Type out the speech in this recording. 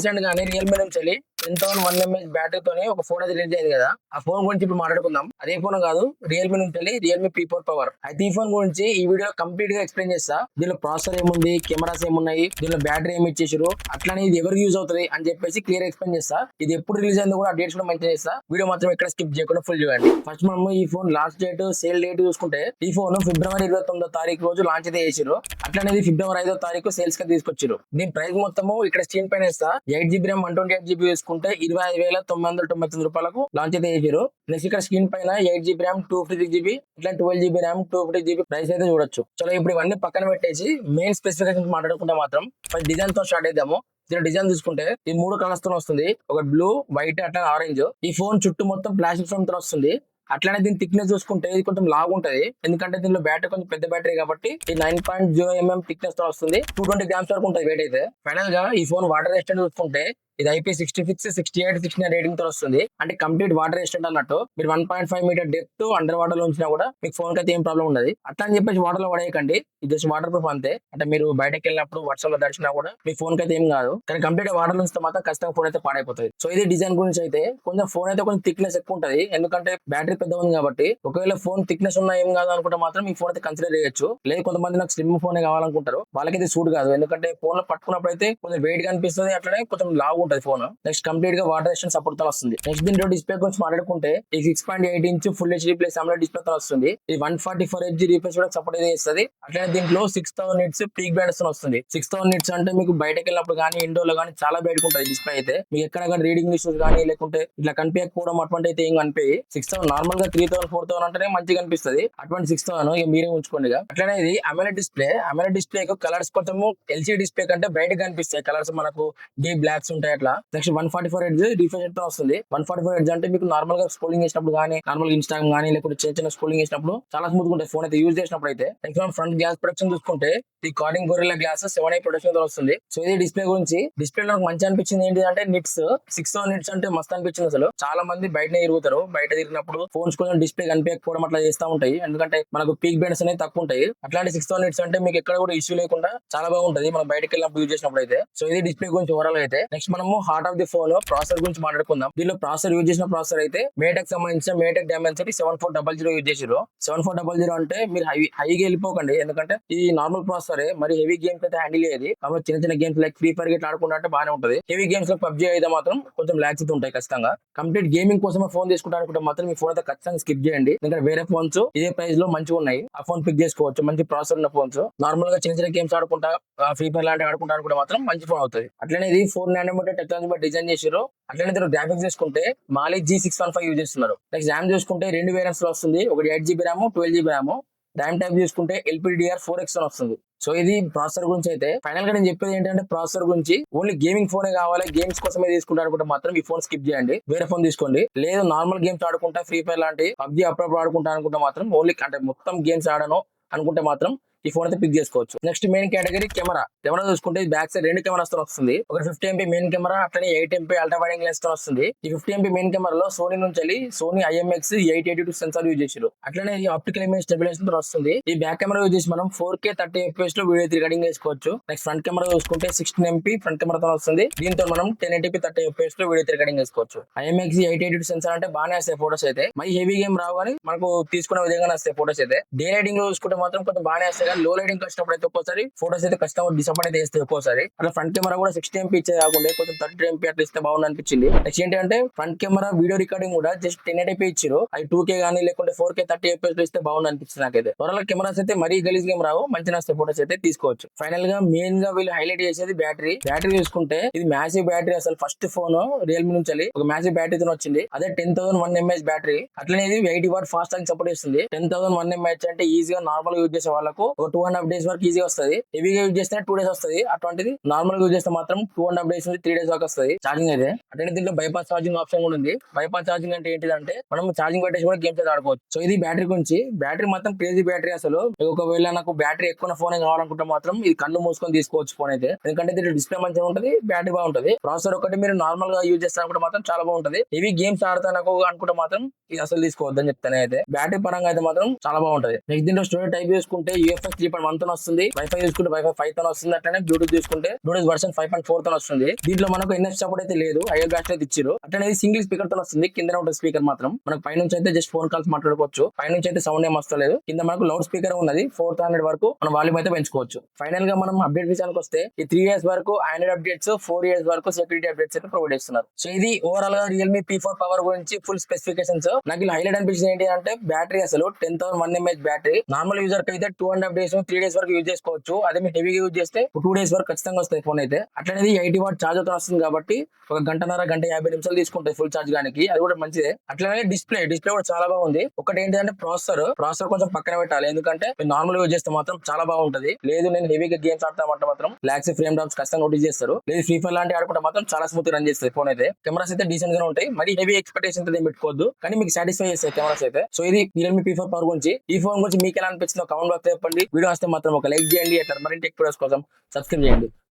Recent గానే Realme నుంచి 10,100 mAh బ్యాటరీతోనే ఒక ఫోన్ అయితే రిలీజ్ అయింది కదా. ఆ ఫోన్ గురించి ఇప్పుడు మాట్లాడుకుందాం. అదే ఫోన్ కాదు, రియల్మీ నుంచి రియల్మీ P4 పవర్. అయితే ఈ ఫోన్ గురించి ఈ వీడియో కంప్లీట్ గా ఎక్స్ప్లెయిన్ చేస్తా. దీనిలో ప్రాసెసర్ ఏముంది, కెమెరాస్ ఏమున్నాయి, దీనిలో బ్యాటరీ ఏమి ఇచ్చేసారు, అట్లానే ఇది ఎవరికి యూజ్ అవుతుంది అని చెప్పేసి క్లియర్ ఎక్స్ప్లెయిన్ చేస్తా. ఇది ఎప్పుడు రిలీజ్ అయిందో కూడా డేట్స్ కూడా మెన్షన్ చేస్తా. వీడియో మాత్రం ఎక్కడ స్కిప్ చేయకుండా ఫుల్ చూడండి. ఫస్ట్ మనము ఈ phone last date, sale date చూసుకుంటే ఈ ఫోన్ ఫిబ్రవరి 29వ రోజు లాంచ్ అయితే చేసారు. అట్లానే ఫిబ్రవరి 5వ తారీఖు సేల్స్ కి తీసుకొచ్చారు. దీని ప్రైస్ మొత్తము ఇక్కడ స్క్రీన్ పైన ఇస్తా. 8GB RAM 128GB వేసుకుంటే 25,999 రూపాయలకు లాంచ్ అయితే చేశారు. నెక్స్ట్ ఇక్కడ స్క్రీన్ పైన 8GB RAM 256GB ఇట్లా 12GB RAM 250GB ప్రైస్ అయితే చూడొచ్చు. చలో ఇప్పుడు ఇవన్నీ పక్కన పెట్టేసి మెయిన్ స్పెసిఫికేషన్ మాట్లాడుకుంటే మాత్రం ఫస్ట్ డిజైన్ తో స్టార్ట్ అయిద్దాము. దీని డిజైన్ చూసుకుంటే ఈ 3 కలర్స్ తో వస్తుంది. ఒక బ్లూ, వైట్ అట్లా ఆరెంజ్. ఈ ఫోన్ చుట్టూ మొత్తం ప్లాస్టిక్ ఫోన్ తో వస్తుంది. అట్లానే దీని థిక్నెస్ చూసుకుంటే ఇది కొంచెం లాగ్ ఉంటది, ఎందుకంటే దీనిలో బ్యాటరీ కొంచెం పెద్ద బ్యాటరీ కాబట్టి ఈ 9.0mm థిక్నెస్ తో వస్తుంది. 220 గ్రామ్స్ వరకు ఉంటుంది వెయిట్ అయితే. ఫైనల్ గా ఈ ఫోన్ వాటర్ రెసిస్టెంట్ చూసుకుంటే ఇది IP66, 68, 69 రేటింగ్ తో వస్తుంది. అంటే కంప్లీట్ వాటర్ రెసిస్టెంట్ అన్నట్టు. మీరు 1.5 మీటర్ డెప్త్ అండర్ వాటర్ లో ఉంచినా కూడా మీకు ఫోన్ కి అయితే ఏం ప్రాబ్లం ఉండదు. అట్లా అని చెప్పేసి వాటర్ లో పడేయకండి, ఇది జస్ట్ వాటర్ ప్రూఫ్ అంతే. అంటే మీరు బయటకు వెళ్ళినప్పుడు వర్షంలో తడిచినా కూడా మీ ఫోన్ కి అయితే ఏం కాదు. కానీ కంప్లీట్ వాటర్ లో ఉంచితే మాత్రం ఖచ్చితంగా ఫోన్ అయితే పాడైపోతుంది. సో ఇది డిజైన్ గురించి అయితే కొంచెం ఫోన్ అయితే కొంచెం థిక్నెస్ ఎక్కువ ఉంటది, ఎందుకంటే బ్యాటరీ పెద్ద ఉంది కాబట్టి. ఒకవేళ ఫోన్ థిక్నెస్ ఉన్నా ఏం కాదు అనుకుంటే మాత్రం ఈ ఫోన్ అయితే కన్సిడర్ చేయొచ్చు. లేదు కొంతమంది నాకు స్లిమ్ ఫోన్ కావాలనుకుంటారు, వాళ్ళకి ఇది సూట్ కాదు, ఎందుకంటే ఫోన్ లో పట్టుకున్నప్పుడు అయితే కొంచెం వెయిట్ గా అనిపిస్తుంది, అట్లనే కొంచెం లావు ఉంటుంది ఫోన్. నెక్స్ట్ కంప్లీట్ గా వాటర్ రెసిస్టెంట్ సపోర్ట్ తో వస్తుంది. నెక్స్ట్ దీంట్లో డిస్ప్లే గురించి మాట్లాడుకుంటే ఈ 6.8 inch full HD plus AMOLED display తో వస్తుంది. ఇది 144Hz రిఫ్రెష్ కూడా సపోర్ట్ అయితే ఇస్తుంది. అట్లనే దీంట్లో 6000 నిట్స్ పీక్ బ్రైట్నెస్ తో వస్తుంది. 6000 నిట్స్ అంటే మీకు బయటకు వెళ్ళినప్పుడు కానీ ఇండోర్ లో కానీ చాలా బయటకు ఉంటుంది డిస్ప్లే అయితే. మీకు ఎక్కడ రీడింగ్ ఇష్యూస్ కానీ లేకుంటే ఇట్లా కనిపించకపోవడం అటువంటి అయితే ఏం కనిపించి 6000 నార్మల్ గా 3000, 4000 అంటేనే మంచిగా కనిపిస్తుంది. అటువంటి 6000 ఇక మీరే ఉంచుకోండి. అట్లనే ఇది AMOLED display. AMOLED display colours కొంచెం LCD డిస్ప్లే కంటే బయటకు కనిపిస్తాయి కలర్స్, మనకు డీప్ బ్లాక్స్ ఉంటాయి అట్లా. నెక్స్ట్ 144Hz రిఫ్రెష్ తో వస్తుంది. 144Hz అంటే మీకు నార్మల్ గా స్క్రోలింగ్ చేసినప్పుడు కానీ, నార్మల్ గా ఇన్స్టాగ్రామ్ కానీ లేకపోతే చిన్న స్క్రోలింగ్ చేసినప్పుడు చాలా స్మూత్ గా ఉంటుంది ఫోన్ అయితే యూజ్ చేసినప్పుడు అయితే. నెక్స్ట్ ఫ్రంట్ గ్లాస్ ప్రొటెక్షన్ చూసుకుంటే ఈ carding gorilla glass 7i protection తో వస్తుంది. సో ఇది డిస్ప్లే గురించి. డిస్ప్లే నాకు మంచి అనిపించింది ఏంటి అంటే నిట్స్ 6000 నిట్స్ అంటే మస్తు అనిపించింది. అసలు చాలా మంది బయటనే తిరుగుతారు, బయట తిరిగినప్పుడు ఫోన్స్ కొంచెం డిస్ప్లే కనిపించకపోవడం అట్లా చేస్తూ ఉంటాయి, ఎందుకంటే మనకు పీక్ బ్రైట్నెస్ అనేది తక్కువ ఉంటాయి. అట్లాంటి 6000 నిట్స్ అంటే మీకు ఎక్కడ కూడా ఇష్యూ లేకుండా చాలా బాగుంటది మనం బయటకు వెళ్ళినప్పుడు యూజ్ చేసినప్పుడు అయితే. సో ఇది డిస్ప్లే గురించి ఓవరాల్ అయితే. నెక్స్ట్ మనము heart of the phone processor గురించి మాట్లాడుకుందాం. దీనిలో ప్రాసెసర్ యూజ్ చేసిన ప్రాసెసర్ అయితే మేటెక్ సంబంధించిన మేటెక్ డైమెన్సిటీ 7400 యూజ్ చేసారు. 7400 అంటే మీరు హైగా వెళ్ళిపోకండి, ఎందుకంటే ఈ నార్మల్ ప్రాసెసరే మరి హెవీ గేమ్స్ అయితే హ్యాండిల్ అయ్యేది. కాబట్టి చిన్న గేమ్స్ లైక్ ఫ్రీ ఫైర్ గిట్లా ఆడుకుంటా అంటే బాగానే ఉంటుంది. హెవీ గేమ్స్ లో PUBG అయితే మాత్రం కొంచెం లాగ్స్ అయితే ఉంటాయి ఖచ్చితంగా. కంప్లీట్ గేమింగ్ కోసం ఫోన్ తీసుకుంటా అనుకుంటే మాత్రం ఈ ఫోన్ అయితే ఖచ్చితంగా స్కిప్ చేయండి, ఎందుకంటే వేరే ఫోన్స్ ఇదే ప్రైస్ లో మంచిగా ఉన్నాయి, ఆ ఫోన్ పిక్ చేసుకోవచ్చు. మంచి ప్రాసెసర్ ఉన్న ఫోన్స్ నార్మల్ గా చిన్న గేమ్స్ ఆడుకుంటా, ఫ్రీ ఫైర్ లాంటివి ఆడుకుంటా అనుకుంటే మాత్రం మంచి ఫోన్ అవుతుంది. అట్లనే ఇది 4nm టెక్నాలజీ డిజైన్ చేసారు. అట్లనే గ్రాఫిక్స్ చేసుకుంటే మాలి G615 యూజ్ చేస్తున్నారు. నెక్స్ట్ ర్యామ్ చూసుకుంటే 2 వేరియంట్స్ లో వస్తుంది. ఒకటి 8GB RAM, 12GB RAM. RAM type చూసుకుంటే LPDDR4X వస్తుంది. సో ఇది ప్రాసెసర్ గురించి అయితే. ఫైనల్ గా నేను చెప్పేది ఏంటంటే ప్రాసెసర్ గురించి ఓన్లీ గేమింగ్ ఫోనే కావాలి, గేమ్స్ కోసమే తీసుకుంటా అనుకుంటే మాత్రం ఈ ఫోన్ స్కిప్ చేయండి, వేరే ఫోన్ తీసుకోండి. లేదు నార్మల్ గేమ్స్ ఆడుకుంటా, ఫ్రీ ఫైర్ లాంటి PUBG అప్పుడప్పుడు ఆడుకుంటా అనుకుంటే మాత్రం, ఓన్లీ అంటే మొత్తం గేమ్స్ ఆడను అనుకుంటే మాత్రం ఈ ఫోన్ అయితే పిక్ చేసుకోవచ్చు. Next main category camera. చూసుకుంటే బ్యాక్ సైడ్ 2 కెమెరాస్ తో వస్తుంది. ఒక 50MP మెయిన్ కెమెరా, అట్లనే 8MP ultra wide angle lens తో వస్తుంది. ఈ 50MP మెయిన్ కెమెరాలో సోనీ నుంచి సోనీ IMX882 సెన్సార్ యూజ్ చేశారు. అట్లనే ఈ ఆప్టికల్ ఇమేజ్ స్టెబిలైజేషన్ తో వస్తుంది. ఈ బ్యాక్ కెమెరా యూజ్ చేసి మనం 4K 30fps లో వీడియో రికార్డింగ్ చేసుకోవచ్చు. నెక్స్ట్ ఫ్రంట్ కెమెరా చూసుకుంటే 16MP ఫ్రంట్ కెమెరా తో వస్తుంది. దీంతో మనం 1080p 30fps లో వీడియో రికార్డింగ్ చేసుకోవచ్చు. IMX882 సెన్సార్ అంటే బాగానే వస్తాయి ఫోటోస్ అయితే. మరి హెవీ గేమ్ రావు కానీ మనకు తీసుకునే విధంగా వస్తాయి ఫోటోస్ అయితే. డే లైటింగ్ లో చూసుకుంటే మాత్రం కొంచెం బాగానే వస్తాయి, లో లైటింగ్ వచ్చినప్పుడు అయితే ఒక్కోసారి ఫోటోస్ అయితే కస్టమర్ డిసప్పాయింట్ అయితే వేస్తాయి ఒక్కోసారి. అట్లా ఫ్రంట్ కెమెరా కూడా 60MP ఇచ్చే కాకుండా కొంచెం 30MP అట్లా ఇస్తే బాగుంది అనిపించింది. నెక్స్ట్ ఏంటంటే ఫ్రంట్ కెమెరా వీడియో రికార్డింగ్ కూడా జస్ట్ 1080p ఇచ్చారు. అది 2K కానీ లేకుంటే 4K 30fps లో ఇస్తే బాగుంది అనిపించింది నాకైతే. త్వరలో కెమెరాస్ అయితే మరీ గలీజ్ గేమ్ రావు, మంచి వస్తాయి ఫోటోస్ అయితే తీసుకోవచ్చు. ఫైనల్ గా మెయిన్ గా వీళ్ళు హైలైట్ చేసేది బ్యాటరీ. బ్యాటరీ చూసుకుంటే ఇది మ్యాసివ్ బ్యాటరీ. అసలు ఫస్ట్ ఫోన్ రియల్మీ నుంచి ఒక మ్యాసివ్ బ్యాటరీతో వచ్చింది. అదే 10,100 mAh బ్యాటరీ. అట్లనే ఇది 80W ఫాస్ట్ ఛార్జింగ్ సపోర్ట్ చేస్తుంది. 10,100 mAh అంటే ఈజీగా నార్మల్ యూజ్ చేసే వాళ్ళకు 2.5 days వరకు ఈజీ వస్తుంది. హెవీగా యూజ్ చేస్తే 2 days వస్తుంది. అటువంటిది నార్మల్ యూజ్ చేస్తే మాత్రం 2.5 days నుంచి 3 days వరకు వస్తుంది ఛార్జింగ్ అయితే. అంటే దీంట్లో బైపాస్ ఛార్జింగ్ ఆప్షన్ కూడా ఉంది. బైపాస్ ఛార్జింగ్ అంటే ఏంటిదంటే మనం ఛార్జింగ్ పెట్టేసి కూడా గేమ్స్ అయితే ఆడుకోవచ్చు. సో ఇది బ్యాటరీ గురించి. బ్యాటరీ మాత్రం క్రేజీ బ్యాటరీ. అసలు ఒకవేళ నాకు బ్యాటరీ ఎక్కువ ఫోన్ కావాలనుకుంటే మాత్రం ఇది కళ్ళు మూసుకొని తీసుకోవచ్చు ఫోన్ అయితే, ఎందుకంటే దీంట్లో డిస్ప్లే మంచిగా ఉంటుంది, బ్యాటరీ బాగుంటుంది. ప్రాసెసర్ ఒకటి మీరు నార్మల్ గా యూజ్ చేస్తాను మాత్రం చాలా బాగుంటుంది. హెవీ గేమ్స్ ఆడతాను అనుకుంటే మాత్రం ఇది అసలు తీసుకోవద్దని చెప్తాను అయితే. బ్యాటరీ పరంగా అయితే మాత్రం చాలా బాగుంటుంది. నెక్స్ట్ దీంట్లో స్టోరేజ్ టైప్ చూసుకుంటే UFS వర్షన్ 3.1 తో వస్తుంది. వైఫై చూసుకుంటే వైఫై 5 తో వస్తుంది. అట్లనే బ్లూటూత్ చూసుకుంటే బ్లూటూత్ వర్షన్ 5.4 తో వస్తుంది. దీంట్లో మనకు ఎన్ఎఫ్ సపోర్ట్ అయితే లేదు, ఐఎల్ బ్యాస్ట్ అయితే ఇచ్చారు. అట్లనే సింగిల్ స్పీకర్ తో వస్తుంది. కింద ఉంటుంది స్పీకర్ మాత్రం మనకు పైనుంచి అయితే జస్ట్ ఫోన్ కాల్స్ మాట్లాడుకోవచ్చు. పైనుంచి అయితే సౌండ్ ఏం వస్తలేదు. కింద మనకు లౌడ్ స్పీకర్ ఉన్నది. 400 వరకు మనం వాల్యూమ్ అయితే పెంచుకోవచ్చు. ఫైనల్ గా మనం అప్డేట్ విషయానికి వస్తే ఈ 3 ఇయర్స్ వరకు ఆండ్రాయిడ్ అప్డేట్స్, 4 ఇయర్స్ వరకు సెక్యూరిటీ అప్డేట్స్ అయితే ప్రొవైడ్ చేస్తున్నారు. సో ఇది ఓవరాల్ గా రియల్మీ P4 పవర్ గురించి ఫుల్ స్పెసిఫికేషన్స్. నాకు ఇలా హైలైట్ అనిపించింది ఏంటి అంటే బ్యాటరీ అసలు 10,001 mAh బ్యాటరీ. నార్మల్ యూజర్ కి అయితే 2.5 days 3 days వరకు యూజ్ చేసుకోవచ్చు. అదే మీరు హెవీగా యూజ్ చేస్తే 2 days వరకు ఖచ్చితంగా వస్తాయి ఫోన్ అయితే. అట్లనేది 80 వాట్ ఛార్జర్ తో వస్తుంది కాబట్టి ఒక గంటన్నర గంట 50 నిమిషాలు తీసుకుంటాయి ఫుల్ ఛార్జ్ గానికి. అది కూడా మంచిదే. అట్లనే డిస్ప్లే కూడా చాలా బాగుంది. ఒకటి ఏంటంటే ప్రాసెసర్ కొంచెం పక్కన పెట్టాలి, ఎందుకంటే నార్మల్ యూజ్ చేస్తే మాత్రం చాలా బాగుంటది. లేదు నేను హెవీగా గేమ్స్ ఆడతామంటే మాత్రం లాక్స్ ఫ్రేమ్ డ్రాప్స్ ఖచ్చితంగా నోటీస్ చేస్తారు. లేదు ఫ్రీ ఫైర్ లాంటి ఆడుకుంటే మాత్రం చాలా స్మూత్ రన్ చేస్తుంది ఫోన్ అయితే. కెమెరాస్ అయితే డీసెంట్ గా ఉంటాయి. మరి హెవీ ఎక్స్పెక్టేషన్ అయితే పెట్టుకోవద్దు, కానీ మీకు సాటిస్ఫై చేస్తాయి కెమెరాస్ అయితే. సో ఇది రియల్మీ P4 పవర్ గురించి. ఈ ఫోన్ గురించి మీకు ఎలా అనిపించిందో కామెంట్ బాక్స్ చెప్పండి. వీడియో వస్తే మాత్రం ఒక లైక్ చేయండి. అట్లా మరింటి ఎక్కువ కోసం సబ్స్క్రైబ్ చేయండి.